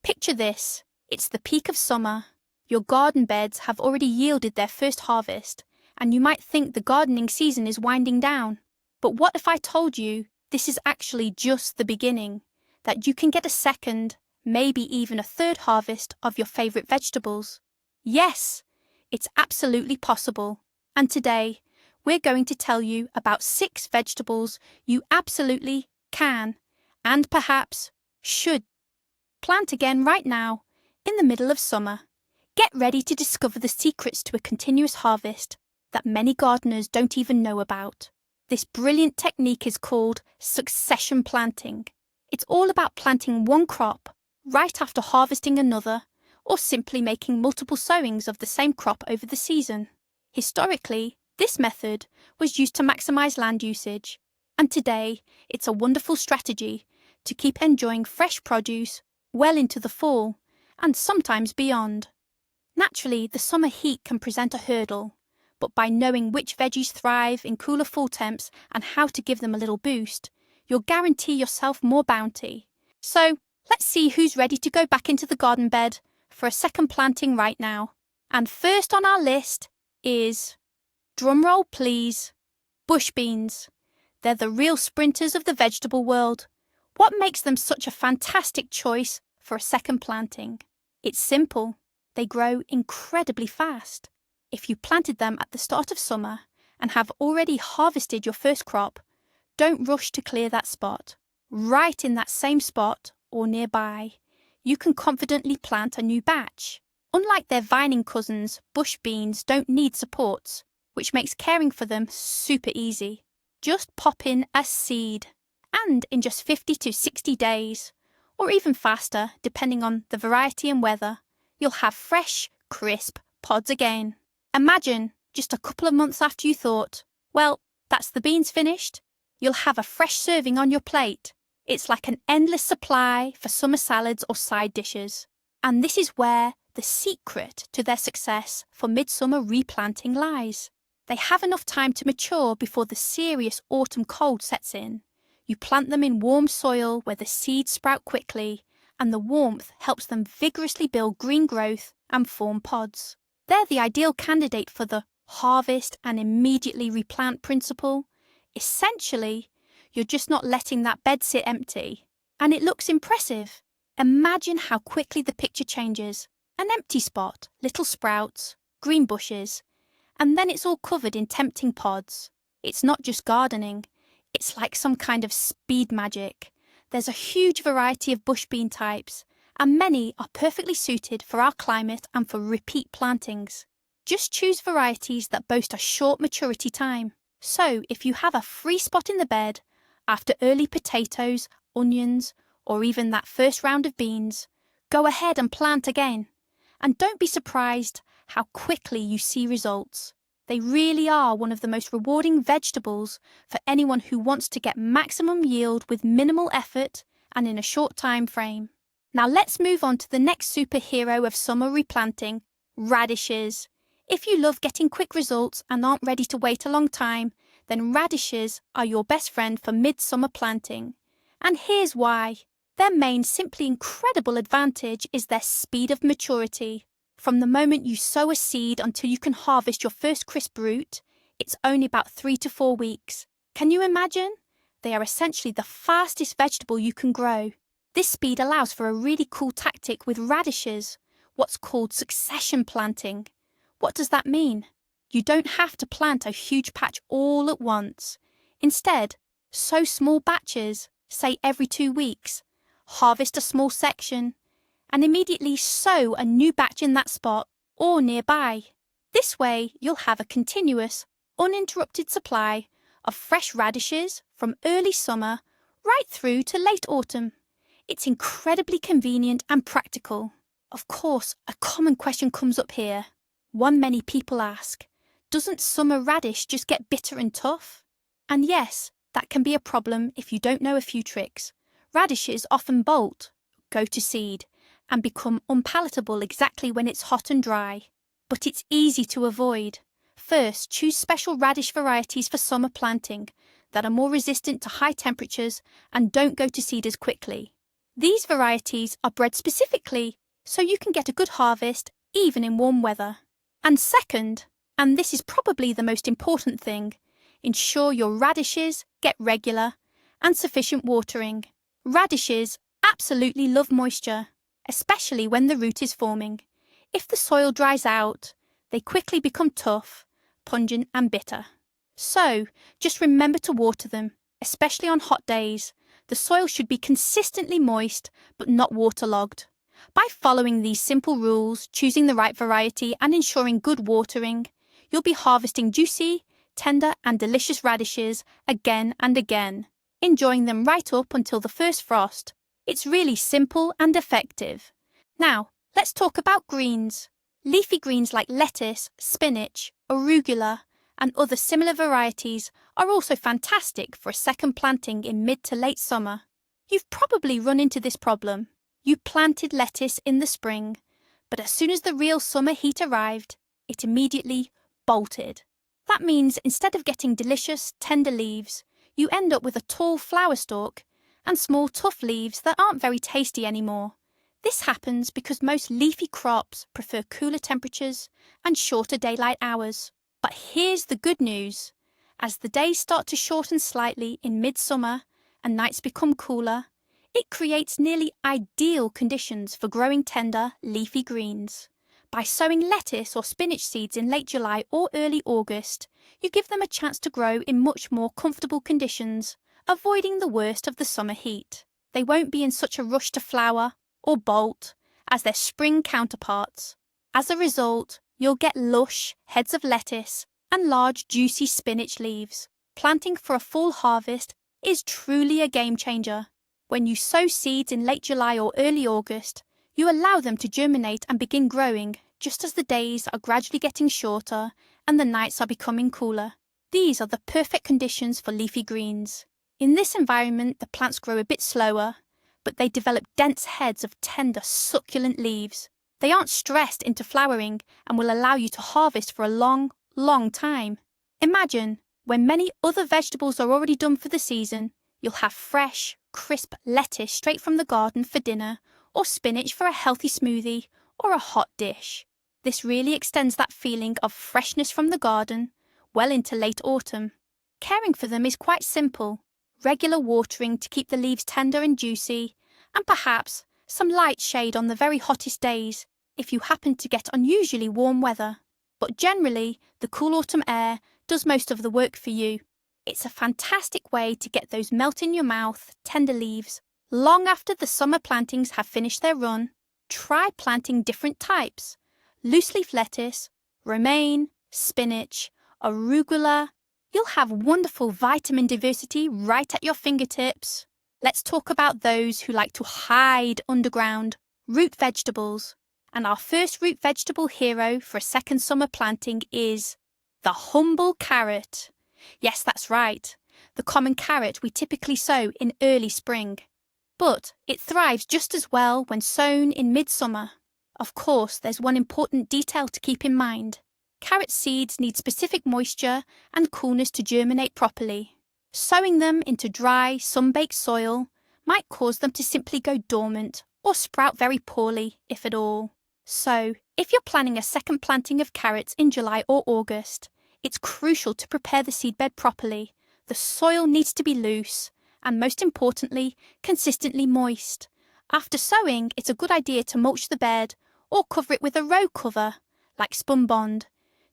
Picture this. It's the peak of summer. Your garden beds have already yielded their first harvest, and you might think the gardening season is winding down. But what if I told you this is actually just the beginning, that you can get a second, maybe even a third harvest of your favourite vegetables? Yes, it's absolutely possible. And today, we're going to tell you about 6 vegetables you absolutely can, and perhaps should, plant again right now, in the middle of summer. Get ready to discover the secrets to a continuous harvest that many gardeners don't even know about. This brilliant technique is called succession planting. It's all about planting one crop right after harvesting another, or simply making multiple sowings of the same crop over the season. Historically, this method was used to maximize land usage, and today it's a wonderful strategy to keep enjoying fresh produce well into the fall and sometimes beyond. Naturally, the summer heat can present a hurdle, but by knowing which veggies thrive in cooler fall temps and how to give them a little boost, you'll guarantee yourself more bounty. So, let's see who's ready to go back into the garden bed for a second planting right now. And first on our list is, drumroll please, bush beans. They're the real sprinters of the vegetable world. What makes them such a fantastic choice for a second planting? It's simple. They grow incredibly fast. If you planted them at the start of summer and have already harvested your first crop, don't rush to clear that spot. Right in that same spot or nearby, you can confidently plant a new batch. Unlike their vining cousins, bush beans don't need supports, which makes caring for them super easy. Just pop in a seed, and in just 50 to 60 days, or even faster depending on the variety and weather, you'll have fresh, crisp pods again. Imagine, just a couple of months after you thought, well, that's the beans finished, you'll have a fresh serving on your plate. It's like an endless supply for summer salads or side dishes. And this is where the secret to their success for midsummer replanting lies. They have enough time to mature before the serious autumn cold sets in. You plant them in warm soil where the seeds sprout quickly, and the warmth helps them vigorously build green growth and form pods. They're the ideal candidate for the harvest and immediately replant principle. Essentially, you're just not letting that bed sit empty. And it looks impressive. Imagine how quickly the picture changes. An empty spot, little sprouts, green bushes, and then it's all covered in tempting pods. It's not just gardening. It's like some kind of speed magic. There's a huge variety of bush bean types, and many are perfectly suited for our climate and for repeat plantings. Just choose varieties that boast a short maturity time. So if you have a free spot in the bed, after early potatoes, onions, or even that first round of beans, go ahead and plant again. And don't be surprised how quickly you see results. They really are one of the most rewarding vegetables for anyone who wants to get maximum yield with minimal effort and in a short time frame. Now let's move on to the next superhero of summer replanting, radishes. If you love getting quick results and aren't ready to wait a long time, then radishes are your best friend for midsummer planting. And here's why. Their main, simply incredible advantage is their speed of maturity. From the moment you sow a seed until you can harvest your first crisp root, it's only about 3 to 4 weeks. Can you imagine? They are essentially the fastest vegetable you can grow. This speed allows for a really cool tactic with radishes, what's called succession planting. What does that mean? You don't have to plant a huge patch all at once. Instead, sow small batches, say every 2 weeks, harvest a small section, and immediately sow a new batch in that spot or nearby. This way, you'll have a continuous, uninterrupted supply of fresh radishes from early summer right through to late autumn. It's incredibly convenient and practical. Of course, a common question comes up here. One many people ask, doesn't summer radish just get bitter and tough? And yes, that can be a problem if you don't know a few tricks. Radishes often bolt, go to seed, and become unpalatable exactly when it's hot and dry. But it's easy to avoid. First, choose special radish varieties for summer planting that are more resistant to high temperatures and don't go to seed as quickly. These varieties are bred specifically so you can get a good harvest even in warm weather. And second, and this is probably the most important thing, ensure your radishes get regular and sufficient watering. Radishes absolutely love moisture, especially when the root is forming. If the soil dries out, they quickly become tough, pungent and bitter. So, just remember to water them, especially on hot days. The soil should be consistently moist but not waterlogged. By following these simple rules, choosing the right variety and ensuring good watering, you'll be harvesting juicy, tender and delicious radishes again and again, enjoying them right up until the first frost. It's really simple and effective. Now, let's talk about greens. Leafy greens like lettuce, spinach, arugula, and other similar varieties are also fantastic for a second planting in mid to late summer. You've probably run into this problem. You planted lettuce in the spring, but as soon as the real summer heat arrived, it immediately bolted. That means instead of getting delicious, tender leaves, you end up with a tall flower stalk and small, tough leaves that aren't very tasty anymore. This happens because most leafy crops prefer cooler temperatures and shorter daylight hours. But here's the good news. As the days start to shorten slightly in midsummer and nights become cooler, it creates nearly ideal conditions for growing tender, leafy greens. By sowing lettuce or spinach seeds in late July or early August, you give them a chance to grow in much more comfortable conditions, avoiding the worst of the summer heat. They won't be in such a rush to flower or bolt as their spring counterparts. As a result, you'll get lush heads of lettuce and large juicy spinach leaves. Planting for a full harvest is truly a game changer. When you sow seeds in late July or early August, you allow them to germinate and begin growing just as the days are gradually getting shorter and the nights are becoming cooler. These are the perfect conditions for leafy greens. In this environment, the plants grow a bit slower, but they develop dense heads of tender, succulent leaves. They aren't stressed into flowering and will allow you to harvest for a long, long time. Imagine, when many other vegetables are already done for the season, you'll have fresh, crisp lettuce straight from the garden for dinner, or spinach for a healthy smoothie or a hot dish. This really extends that feeling of freshness from the garden well into late autumn. Caring for them is quite simple. Regular watering to keep the leaves tender and juicy, and perhaps some light shade on the very hottest days if you happen to get unusually warm weather. But generally, the cool autumn air does most of the work for you. It's a fantastic way to get those melt-in-your-mouth, tender leaves long after the summer plantings have finished their run. Try planting different types: loose-leaf lettuce, romaine, spinach, arugula. You'll have wonderful vitamin diversity right at your fingertips. Let's talk about those who like to hide underground, root vegetables. And our first root vegetable hero for a second summer planting is the humble carrot. Yes, that's right, the common carrot we typically sow in early spring. But it thrives just as well when sown in midsummer. Of course, there's one important detail to keep in mind. Carrot seeds need specific moisture and coolness to germinate properly. Sowing them into dry, sun-baked soil might cause them to simply go dormant or sprout very poorly, if at all. So, if you're planning a second planting of carrots in July or August, it's crucial to prepare the seedbed properly. The soil needs to be loose and, most importantly, consistently moist. After sowing, it's a good idea to mulch the bed or cover it with a row cover, like Spun Bond,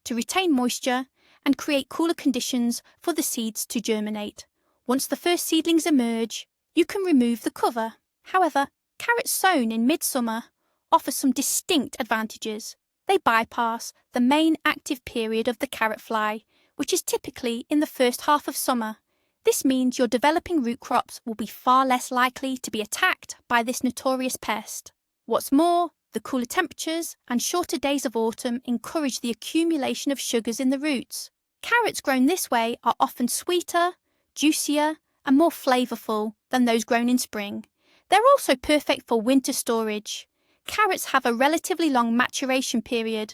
to retain moisture and create cooler conditions for the seeds to germinate. Once the first seedlings emerge, you can remove the cover. However, carrots sown in midsummer offer some distinct advantages. They bypass the main active period of the carrot fly, which is typically in the first half of summer. This means your developing root crops will be far less likely to be attacked by this notorious pest. What's more, the cooler temperatures and shorter days of autumn encourage the accumulation of sugars in the roots. Carrots grown this way are often sweeter, juicier, and more flavourful than those grown in spring. They're also perfect for winter storage. Carrots have a relatively long maturation period,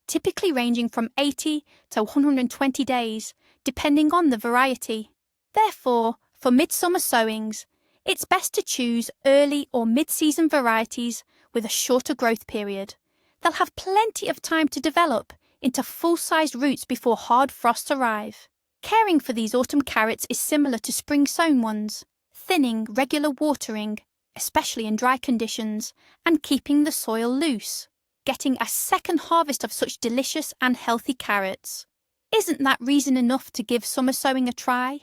typically ranging from 80 to 120 days, depending on the variety. Therefore, for midsummer sowings, It's best to choose early or mid-season varieties with a shorter growth period. They'll have plenty of time to develop into full-sized roots before hard frosts arrive. Caring for these autumn carrots is similar to spring sown ones: thinning, regular watering, especially in dry conditions, and keeping the soil loose. Getting a second harvest of such delicious and healthy carrots. Isn't that reason enough to give summer sowing a try?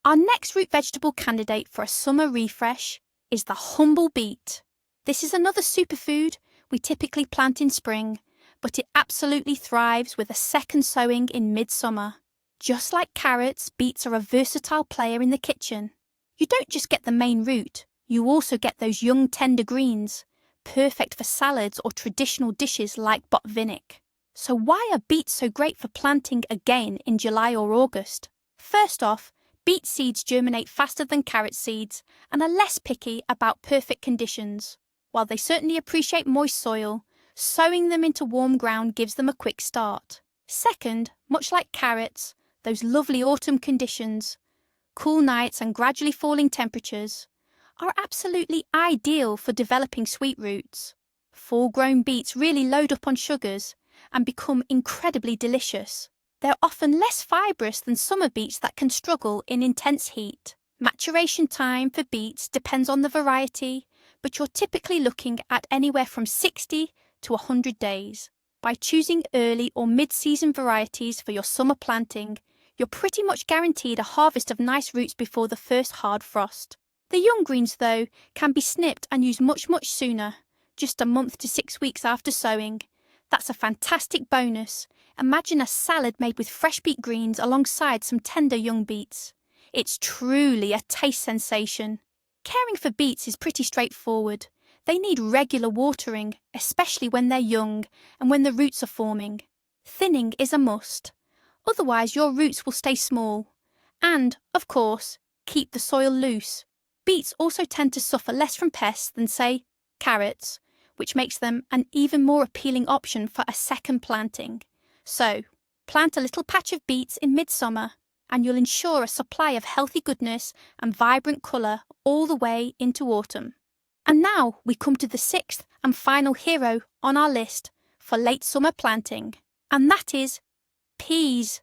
Our next root vegetable candidate for a summer refresh is the humble beet. This is another superfood we typically plant in spring, but it absolutely thrives with a second sowing in midsummer. Just like carrots, beets are a versatile player in the kitchen. You don't just get the main root, you also get those young tender greens, perfect for salads or traditional dishes like botvinnik. So why are beets so great for planting again in July or August? First off, beet seeds germinate faster than carrot seeds and are less picky about perfect conditions. While they certainly appreciate moist soil, sowing them into warm ground gives them a quick start. Second, much like carrots, those lovely autumn conditions, cool nights and gradually falling temperatures, are absolutely ideal for developing sweet roots. Full-grown beets really load up on sugars and become incredibly delicious. They're often less fibrous than summer beets that can struggle in intense heat. Maturation time for beets depends on the variety, but you're typically looking at anywhere from 60 to 100 days. By choosing early or mid-season varieties for your summer planting, you're pretty much guaranteed a harvest of nice roots before the first hard frost. The young greens, though, can be snipped and used much sooner, just a month to 6 weeks after sowing. That's a fantastic bonus. Imagine a salad made with fresh beet greens alongside some tender young beets. It's truly a taste sensation. Caring for beets is pretty straightforward. They need regular watering, especially when they're young and when the roots are forming. Thinning is a must. Otherwise, your roots will stay small. And, of course, keep the soil loose. Beets also tend to suffer less from pests than, say, carrots, which makes them an even more appealing option for a second planting. So, plant a little patch of beets in midsummer, and you'll ensure a supply of healthy goodness and vibrant colour all the way into autumn. And now we come to the sixth and final hero on our list for late summer planting, and that is peas.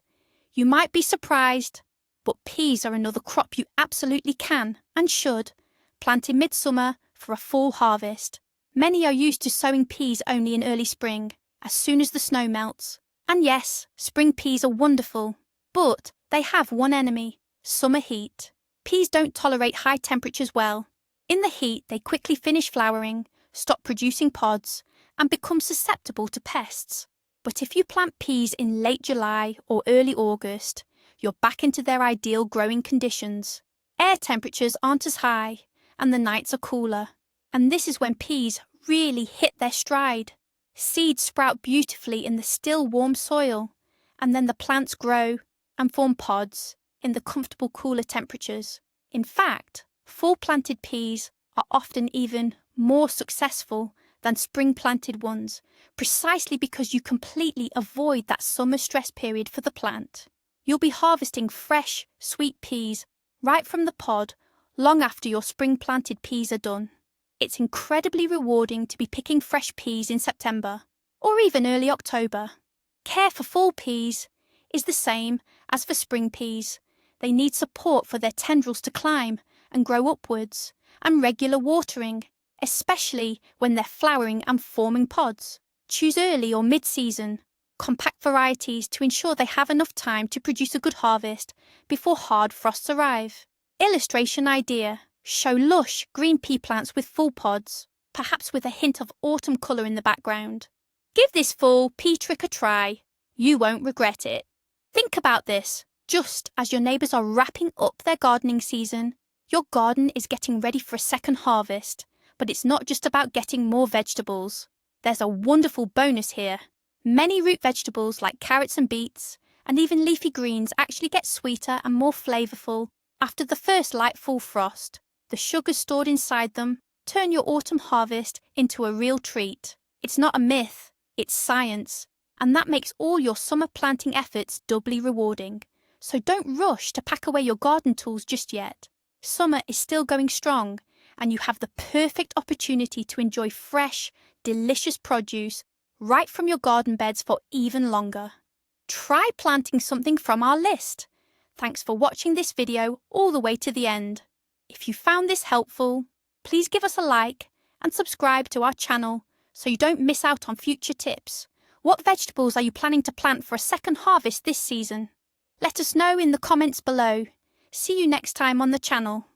You might be surprised, but peas are another crop you absolutely can and should plant in midsummer for a full harvest. Many are used to sowing peas only in early spring, as soon as the snow melts. And yes, spring peas are wonderful, but they have one enemy: summer heat. Peas don't tolerate high temperatures well. In the heat, they quickly finish flowering, stop producing pods, and become susceptible to pests. But if you plant peas in late July or early August, you're back into their ideal growing conditions. Air temperatures aren't as high, and the nights are cooler. And this is when peas really hit their stride. Seeds sprout beautifully in the still warm soil, and then the plants grow and form pods in the comfortable cooler temperatures. In fact, fall-planted peas are often even more successful than spring-planted ones, precisely because you completely avoid that summer stress period for the plant. You'll be harvesting fresh, sweet peas right from the pod long after your spring-planted peas are done. It's incredibly rewarding to be picking fresh peas in September, or even early October. Care for fall peas is the same as for spring peas. They need support for their tendrils to climb and grow upwards, and regular watering, especially when they're flowering and forming pods. Choose early or mid-season, compact varieties to ensure they have enough time to produce a good harvest before hard frosts arrive. Illustration idea: show lush green pea plants with full pods, perhaps with a hint of autumn colour in the background. Give this fall pea trick a try. You won't regret it. Think about this. Just as your neighbours are wrapping up their gardening season, your garden is getting ready for a second harvest. But it's not just about getting more vegetables. There's a wonderful bonus here. Many root vegetables like carrots and beets, and even leafy greens, actually get sweeter and more flavourful after the first light fall frost. The sugars stored inside them turn your autumn harvest into a real treat. It's not a myth, it's science, and that makes all your summer planting efforts doubly rewarding. So don't rush to pack away your garden tools just yet. Summer is still going strong, and you have the perfect opportunity to enjoy fresh, delicious produce right from your garden beds for even longer. Try planting something from our list. Thanks for watching this video all the way to the end. If you found this helpful, please give us a like and subscribe to our channel so you don't miss out on future tips. What vegetables are you planning to plant for a second harvest this season? Let us know in the comments below. See you next time on the channel.